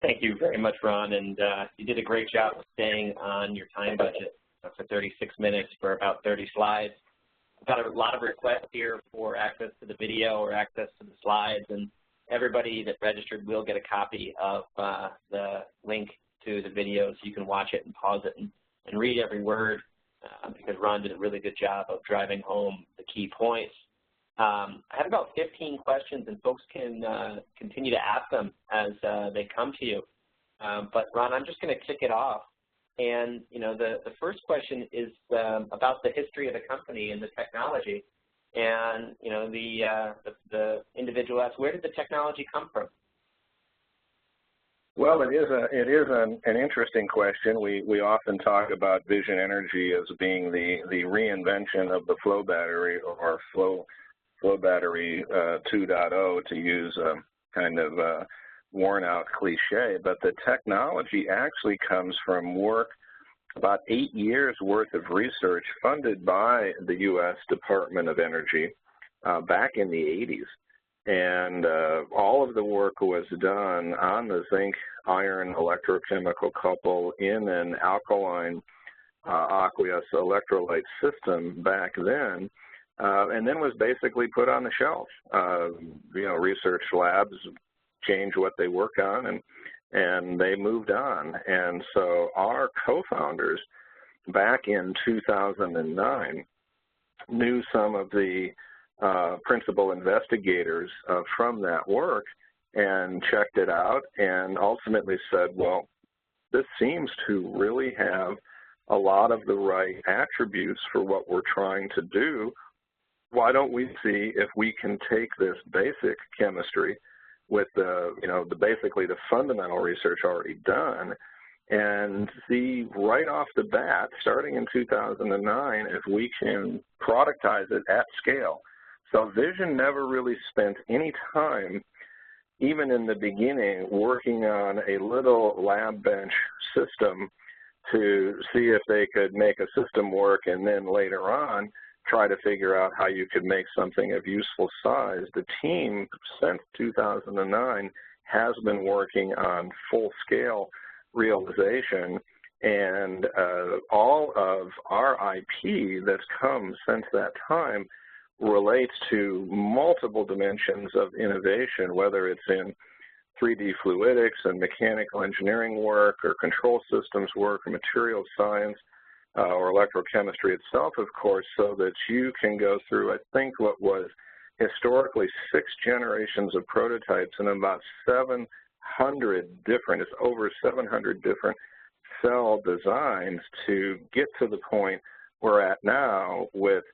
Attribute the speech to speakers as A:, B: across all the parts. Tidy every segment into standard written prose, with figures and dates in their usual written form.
A: Thank you very much, Ron, and you did a great job of staying on your time budget for 36 minutes for about 30 slides. I've got a lot of requests here for access to the video or access to the slides, and everybody that registered will get a copy of the link to the video so you can watch it and pause it and read every word because Ron did a really good job of driving home the key points. I have about 15 questions, and folks can continue to ask them as they come to you. But Ron, I'm just going to kick it off. And, you know, the first question is about the history of the company and the technology. And, you know, the individual asks, where did the technology come from?
B: Well, it is an interesting question. We often talk about Vision Energy as being the reinvention of the flow battery or flow battery 2.0, to use a kind of worn out cliche, but the technology actually comes from work, about 8 years worth of research funded by the U.S. Department of Energy back in the 80s. And all of the work was done on the zinc-iron electrochemical couple in an alkaline aqueous electrolyte system back then, and then was basically put on the shelf. You know, research labs change what they work on, and they moved on. And so our co-founders back in 2009 knew some of the principal investigators from that work and checked it out and ultimately said, well, this seems to really have a lot of the right attributes for what we're trying to do. Why don't we see if we can take this basic chemistry with basically the fundamental research already done and see right off the bat, starting in 2009, if we can productize it at scale. So Vision never really spent any time, even in the beginning, working on a little lab bench system to see if they could make a system work, and then later on try to figure out how you could make something of useful size. The team, since 2009, has been working on full-scale realization, and all of our IP that's come since that time relates to multiple dimensions of innovation, whether it's in 3D fluidics and mechanical engineering work or control systems work or material science or electrochemistry itself, of course, so that you can go through, I think, what was historically 6 generations of prototypes and about 700 different, it's over 700 different cell designs to get to the point we're at now with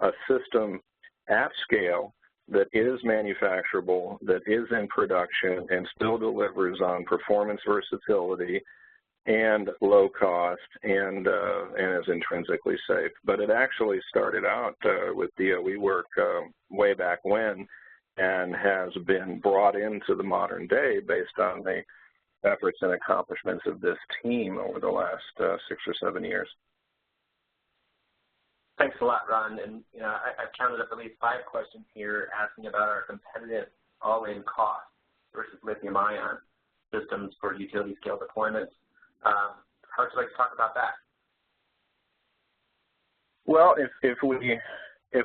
B: a system at scale that is manufacturable, that is in production, and still delivers on performance versatility and low cost and is intrinsically safe. But it actually started out with DOE work way back when and has been brought into the modern day based on the efforts and accomplishments of this team over the last 6 or 7 years.
A: Thanks a lot, Ron. And you know, I've counted up at least 5 questions here asking about our competitive all-in cost versus lithium-ion systems for utility-scale deployments. How would you like to talk about that?
B: Well, if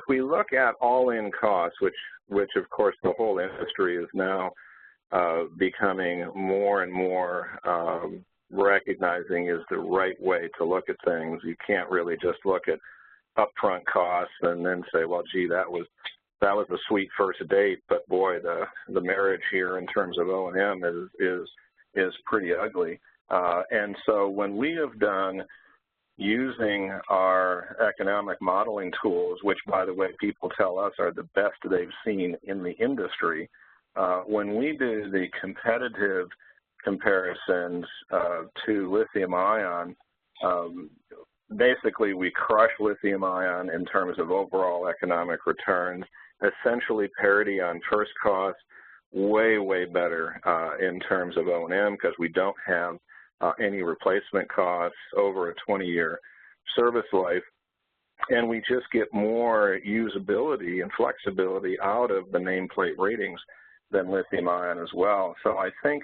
B: we look at all-in costs, which of course the whole industry is now becoming more and more recognizing is the right way to look at things. You can't really just look at upfront costs and then say, well, gee, that was a sweet first date, but boy, the marriage here in terms of O&M is pretty ugly. And so when we have done using our economic modeling tools, which by the way people tell us are the best they've seen in the industry, when we do the competitive comparisons to lithium-ion, basically we crush lithium-ion in terms of overall economic returns, essentially parity on first cost, way, way better in terms of O&M because we don't have any replacement costs over a 20-year service life, and we just get more usability and flexibility out of the nameplate ratings than lithium-ion as well. So I think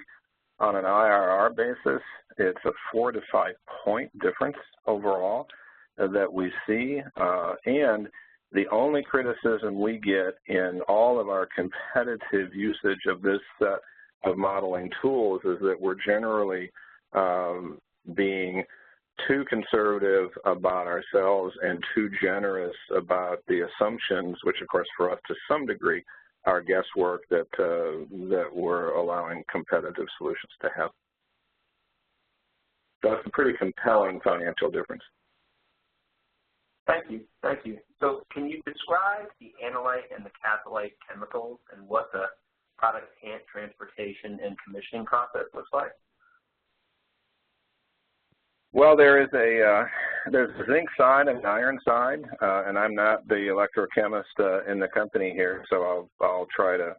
B: on an IRR basis, it's a 4 to 5 point difference overall that we see. And the only criticism we get in all of our competitive usage of this set of modeling tools is that we're generally being too conservative about ourselves and too generous about the assumptions, which of course for us to some degree are guesswork that we're allowing competitive solutions to have. So it's a pretty compelling financial difference.
A: Thank you. Thank you. So can you describe the analyte and the catholyte chemicals and what the product transportation and commissioning process looks like?
B: Well, there's a zinc side and an iron side, and I'm not the electrochemist in the company here, so I'll try to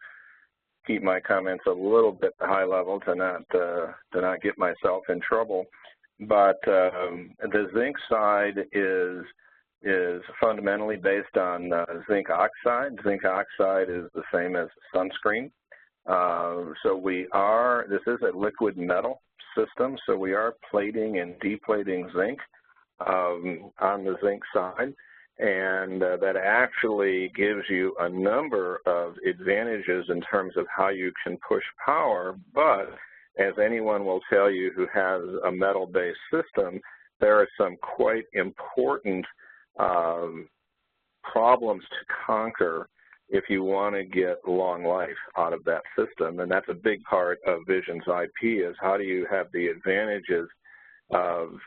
B: keep my comments a little bit high level to not get myself in trouble. But the zinc side is fundamentally based on zinc oxide. Zinc oxide is the same as sunscreen. So this is a liquid metal system, so we are plating and deplating zinc on the zinc side, and that actually gives you a number of advantages in terms of how you can push power, but as anyone will tell you who has a metal-based system, there are some quite important problems to conquer if you want to get long life out of that system. And that's a big part of Vision's IP, is how do you have the advantages of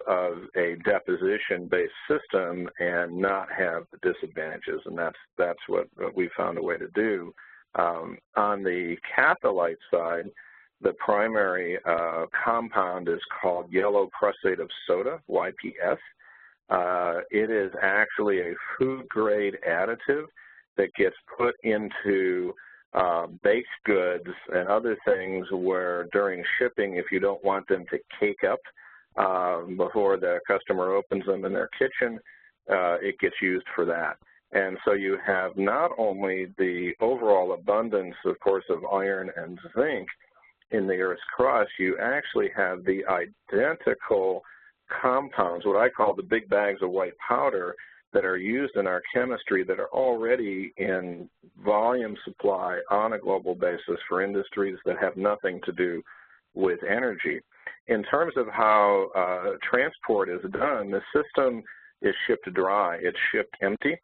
B: a deposition-based system and not have the disadvantages, and that's what we found a way to do. On the catholyte side, the primary compound is called yellow prussate of soda, YPS. It is actually a food-grade additive that gets put into baked goods and other things where during shipping, if you don't want them to cake up before the customer opens them in their kitchen, it gets used for that. And so you have not only the overall abundance, of course, of iron and zinc in the Earth's crust, you actually have the identical compounds, what I call the big bags of white powder, that are used in our chemistry that are already in volume supply on a global basis for industries that have nothing to do with energy. In terms of how transport is done, the system is shipped dry. It's shipped empty,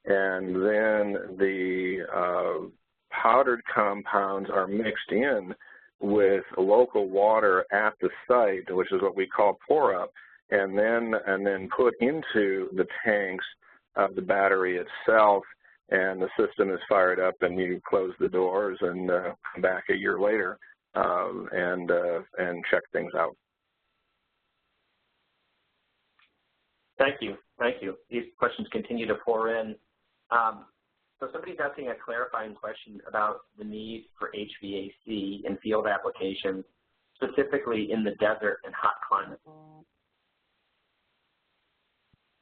B: and then the powdered compounds are mixed in with local water at the site, which is what we call pour up, and then put into the tanks of the battery itself, and the system is fired up, and you close the doors and come back a year later and check things out.
A: Thank you. Thank you. These questions continue to pour in. So somebody's asking a clarifying question about the need for HVAC in field applications, specifically in the desert and hot climates.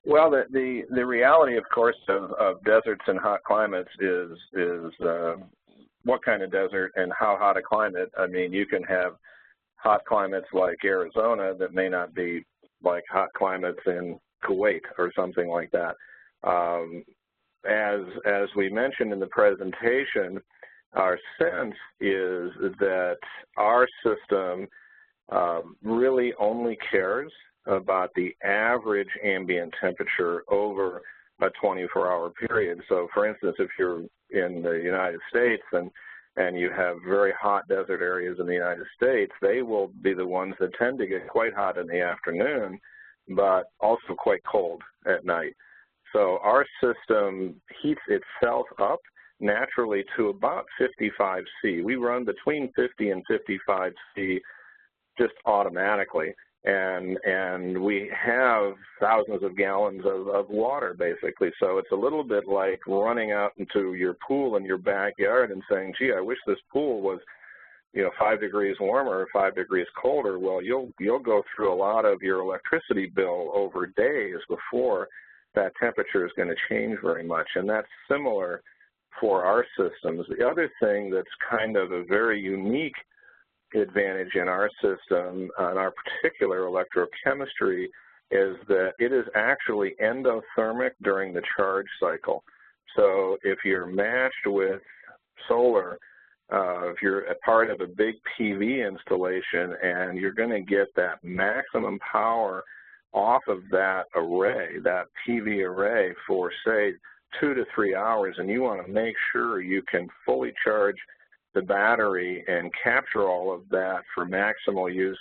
B: Well, the reality, of course, of deserts and hot climates is what kind of desert and how hot a climate. I mean, you can have hot climates like Arizona that may not be like hot climates in Kuwait or something like that. As we mentioned in the presentation, our sense is that our system really only cares about the average ambient temperature over a 24-hour period. So, for instance, if you're in the United States and you have very hot desert areas in the United States, they will be the ones that tend to get quite hot in the afternoon, but also quite cold at night. So our system heats itself up naturally to about 55 C. We run between 50 and 55 C just automatically. And we have thousands of gallons of water, basically. So it's a little bit like running out into your pool in your backyard and saying, gee, I wish this pool was, 5 degrees warmer or 5 degrees colder. Well, you'll go through a lot of your electricity bill over days before that temperature is going to change very much. And that's similar for our systems. The other thing that's kind of a very unique advantage in our system, in our particular electrochemistry, is that it is actually endothermic during the charge cycle. So if you're matched with solar, if you're a part of a big PV installation and you're going to get that maximum power off of that array, that PV array, for, say, 2 to 3 hours, and you want to make sure you can fully charge the battery and capture all of that for maximal use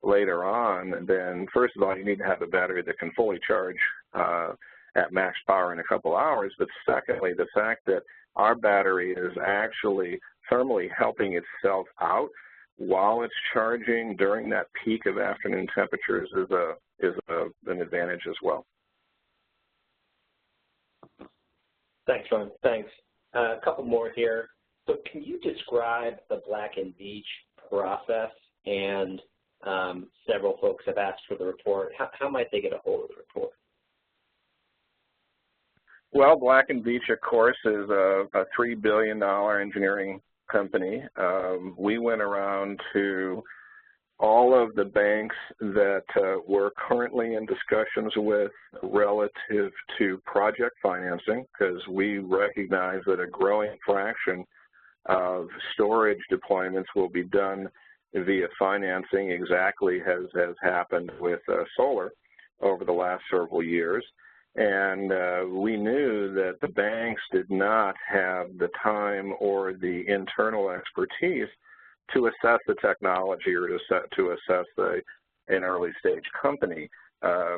B: later on, then first of all, you need to have a battery that can fully charge at max power in a couple hours. But secondly, the fact that our battery is actually thermally helping itself out while it's charging during that peak of afternoon temperatures is an advantage as well.
A: Thanks, Ron. Thanks. A couple more here. So can you describe the Black & Veatch process? And several folks have asked for the report. How might they get a hold of the report?
B: Well, Black & Veatch, of course, is a $3 billion engineering company. We went around to all of the banks that we're currently in discussions with relative to project financing, because we recognize that a growing fraction of storage deployments will be done via financing, exactly as has happened with solar over the last several years. And we knew that the banks did not have the time or the internal expertise to assess the technology or to assess an early stage company.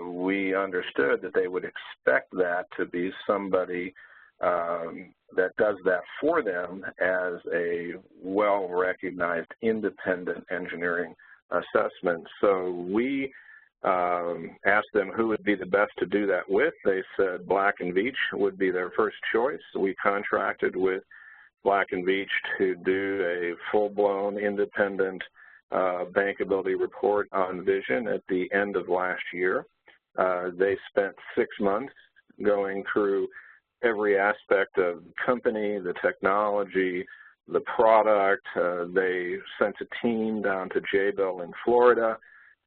B: We understood that they would expect that to be somebody that does that for them as a well-recognized independent engineering assessment. So we asked them who would be the best to do that with. They said Black & Veatch would be their first choice. We contracted with Black & Veatch to do a full-blown independent bankability report on vision at the end of last year. They spent 6 months going through every aspect of the company, the technology, the product. They sent a team down to Jabil in Florida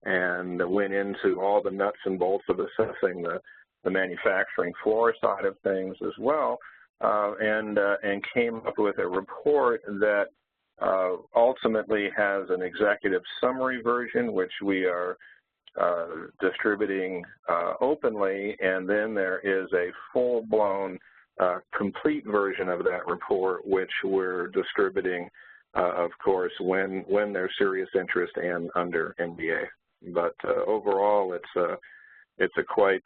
B: and went into all the nuts and bolts of assessing the manufacturing floor side of things as well, and came up with a report that ultimately has an executive summary version, which we are distributing openly, and then there is a full-blown complete version of that report, which we're distributing, of course, when there's serious interest and under NDA. But overall, it's a quite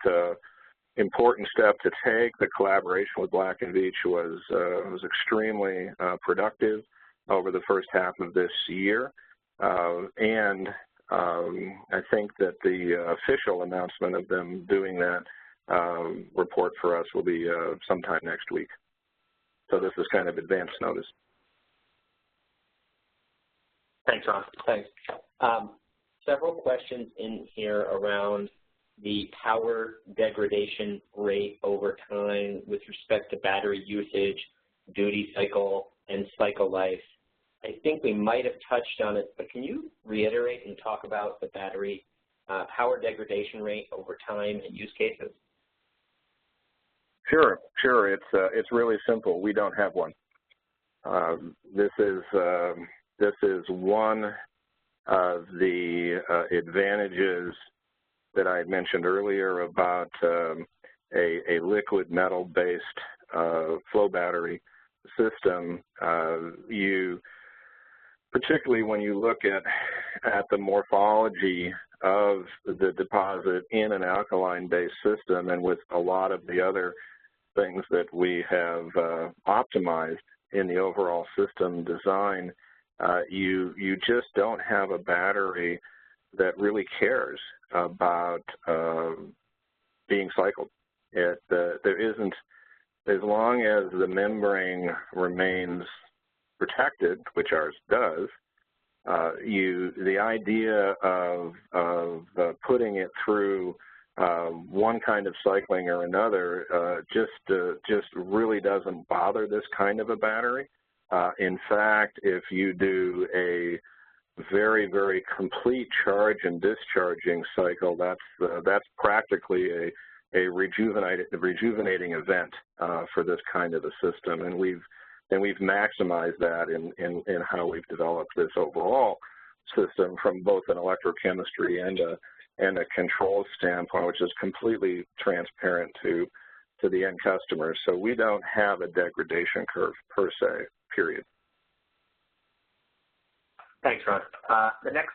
B: important step to take. The collaboration with Black & Veatch was extremely productive over the first half of this year, and I think that the official announcement of them doing that report for us will be sometime next week. So this is kind of advance notice.
A: Thanks, Ron. Thanks. Several questions in here around the power degradation rate over time with respect to battery usage, duty cycle, and cycle life. I think we might have touched on it, but can you reiterate and talk about the battery power degradation rate over time and use cases?
B: Sure. It's really simple. We don't have one. This is one of the advantages that I had mentioned earlier about a liquid metal-based flow battery system. Particularly when you look at the morphology of the deposit in an alkaline-based system, and with a lot of the other things that we have optimized in the overall system design, you just don't have a battery that really cares about being cycled. There isn't, as long as the membrane remains protected, which ours does, the idea of putting it through one kind of cycling or another just really doesn't bother this kind of a battery. In fact, if you do very, very complete charge and discharging cycle, that's practically a rejuvenating event for this kind of a system, and we've maximized that in how we've developed this overall system from both an electrochemistry and a control standpoint, which is completely transparent to the end customers. So we don't have a degradation curve per se, period.
A: Thanks, Ron. The next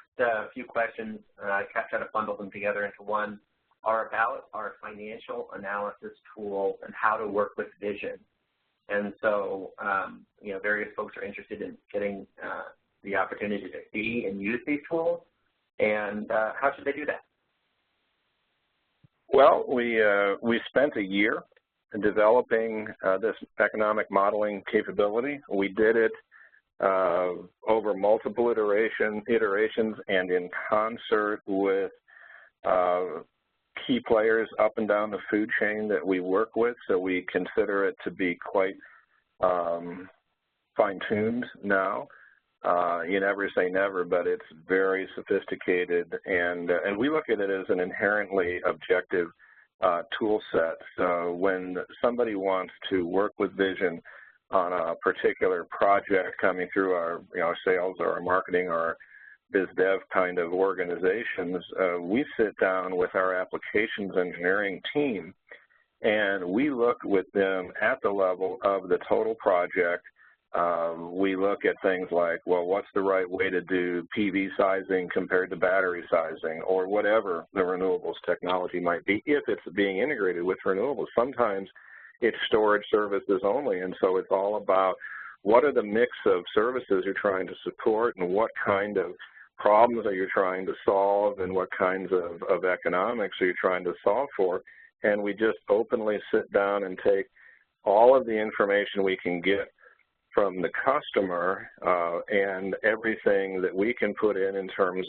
A: few questions, I kind of bundled them together into one, are about our financial analysis tool and how to work with vision. And so, you know, various folks are interested in getting the opportunity to see and use these tools. And how should they do that?
B: Well, we spent a year developing this economic modeling capability. We did it over multiple iterations and in concert with key players up and down the food chain that we work with, so we consider it to be quite fine-tuned now. You never say never, but it's very sophisticated, and we look at it as an inherently objective tool set. So when somebody wants to work with vision on a particular project coming through our sales or our marketing or our biz dev kind of organizations, we sit down with our applications engineering team and we look with them at the level of the total project. We look at things like, well, what's the right way to do PV sizing compared to battery sizing, or whatever the renewables technology might be, if it's being integrated with renewables. Sometimes it's storage services only, and so it's all about what are the mix of services you're trying to support and what kind of problems are you trying to solve and what kinds of economics are you trying to solve for. And we just openly sit down and take all of the information we can get from the customer and everything that we can put in terms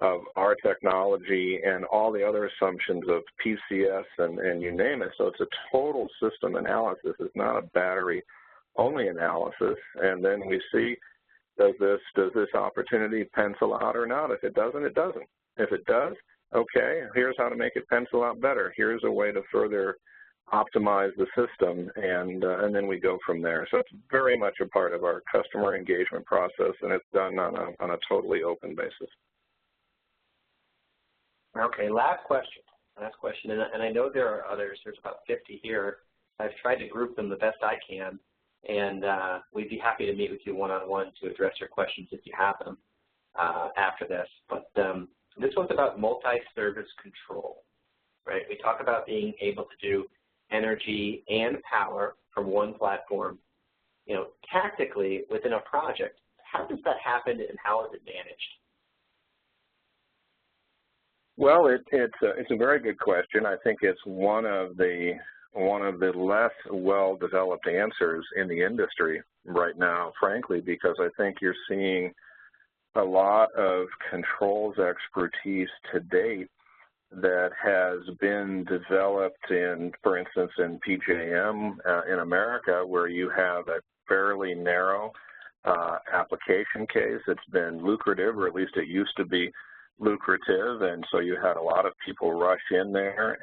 B: of our technology and all the other assumptions of PCS and you name it. So it's a total system analysis. It's not a battery-only analysis. And then we see, does this opportunity pencil out or not? If it doesn't, it doesn't. If it does, okay, here's how to make it pencil out better. Here's a way to further optimize the system, and then we go from there. So it's very much a part of our customer engagement process, and it's done on a totally open basis.
A: Okay, last question, and I know there are others. There's about 50 here. I've tried to group them the best I can, and we'd be happy to meet with you one-on-one to address your questions if you have them after this. But this one's about multi-service control, right? We talk about being able to do energy and power from one platform. You know, tactically within a project, how does that happen and how is it managed?
B: Well, it's a very good question. I think it's one of the less well-developed answers in the industry right now, frankly, because I think you're seeing a lot of controls expertise to date that has been developed in, for instance, in PJM in America, where you have a fairly narrow application case. It's been lucrative, or at least it used to be lucrative, and so you had a lot of people rush in there,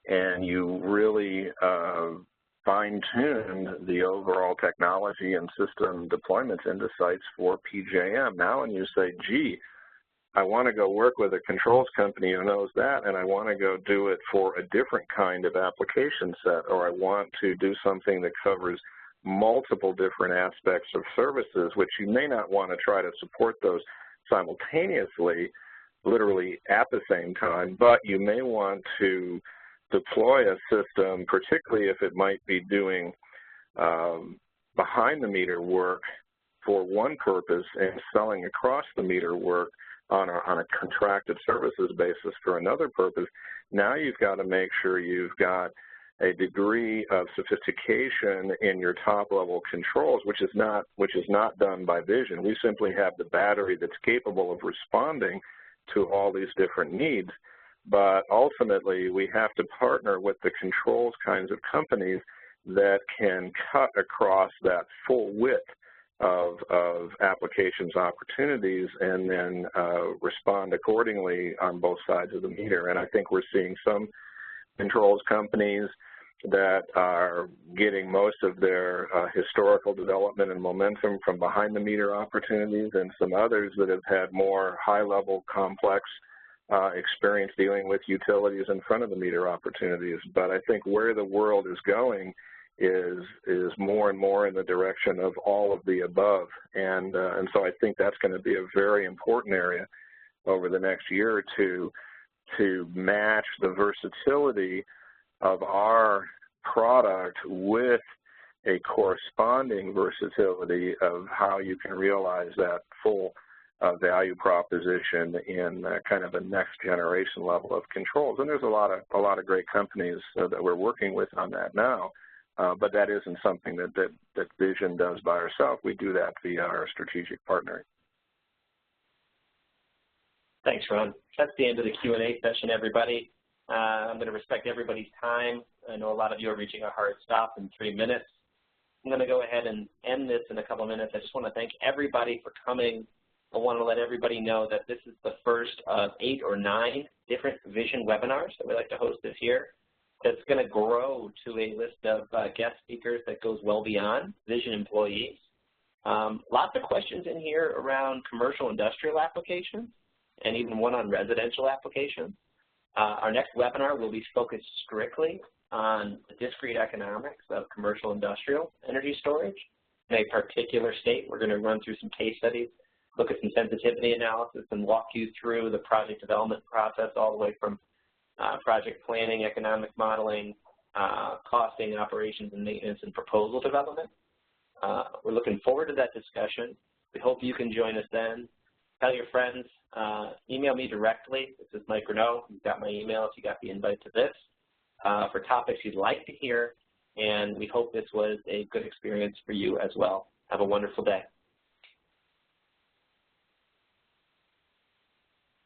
B: and you really fine-tuned the overall technology and system deployments into sites for PJM. Now when you say, gee, I want to go work with a controls company who knows that, and I want to go do it for a different kind of application set, or I want to do something that covers multiple different aspects of services, which you may not want to try to support those simultaneously, literally at the same time, but you may want to deploy a system, particularly if it might be doing behind-the-meter work for one purpose and selling across-the-meter work on a contracted services basis for another purpose. Now you've got to make sure you've got a degree of sophistication in your top-level controls, which is not done by vision. We simply have the battery that's capable of responding to all these different needs. But ultimately, we have to partner with the controls kinds of companies that can cut across that full width of applications opportunities and then respond accordingly on both sides of the meter. And I think we're seeing some controls companies that are getting most of their historical development and momentum from behind the meter opportunities, and some others that have had more high-level complex experience dealing with utilities in front of the meter opportunities. But I think where the world is going is more and more in the direction of all of the above, and so I think that's going to be a very important area over the next year or two to match the versatility of our product with a corresponding versatility of how you can realize that full value proposition in kind of a next generation level of controls. And there's a lot of great companies that we're working with on that now, but that isn't something that Vision does by ourselves. We do that via our strategic partner.
A: Thanks, Ron. That's the end of the Q&A session, everybody. I'm going to respect everybody's time. I know a lot of you are reaching a hard stop in 3 minutes. I'm going to go ahead and end this in a couple minutes. I just want to thank everybody for coming. I want to let everybody know that this is the first of 8 or 9 different Vision webinars that we like to host this year. That's going to grow to a list of guest speakers that goes well beyond Vision employees. Lots of questions in here around commercial industrial applications and even one on residential applications. Our next webinar will be focused strictly on the discrete economics of commercial industrial energy storage in a particular state. We're going to run through some case studies, look at some sensitivity analysis, and walk you through the project development process all the way from project planning, economic modeling, costing, operations and maintenance, and proposal development. We're looking forward to that discussion. We hope you can join us then. Tell your friends, email me directly. This is Mike Renaud. You've got my email if you got the invite to this, for topics you'd like to hear, and we hope this was a good experience for you as well. Have a wonderful day.